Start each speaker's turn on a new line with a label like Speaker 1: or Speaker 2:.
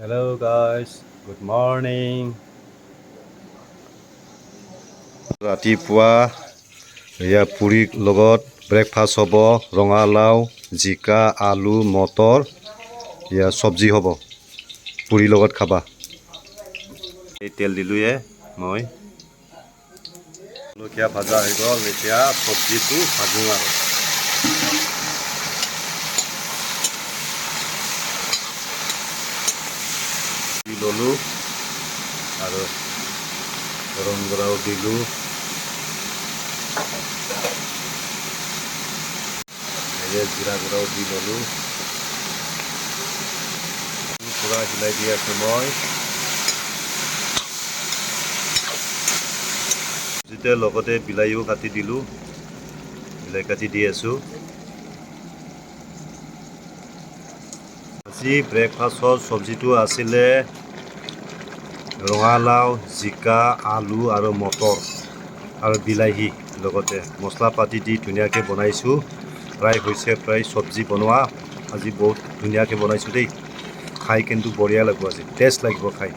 Speaker 1: Hello guys, good morning. ৰাতিপুৱা এয়া পুৰি লগত ব্ৰেকফাষ্ট হ'ব ৰঙালাও জিকা আলু মটৰ এয়া চব্জি হ'ব পুৰি লগত খাবা এই তেল দিলোয়ে মই লুকিয়া ভাজা হৈ গ'ল এতিয়া চব্জিটো ভাজো আৰু ললো আৰু গৰম গৰাও দিলো জিৰা গুড়াও দি ললো পুৰা হিলাই দি আছো মই যেতিয়া লগতে বিলাহীও কাটি দিলো বিলাহী কাটি দি আছো আজি ব্ৰেকফাষ্টৰ চব্জিটো আছিলে ৰঙালাও জিকা আলু আৰু মটৰ আৰু বিলাহী লগতে মছলা পাতি দি ধুনীয়াকৈ বনাইছোঁ প্ৰায় হৈছে প্ৰায় চব্জি বনোৱা আজি বহুত ধুনীয়াকৈ বনাইছোঁ দেই খাই কিন্তু বঢ়িয়া লাগিব আজি টেষ্ট লাগিব খাই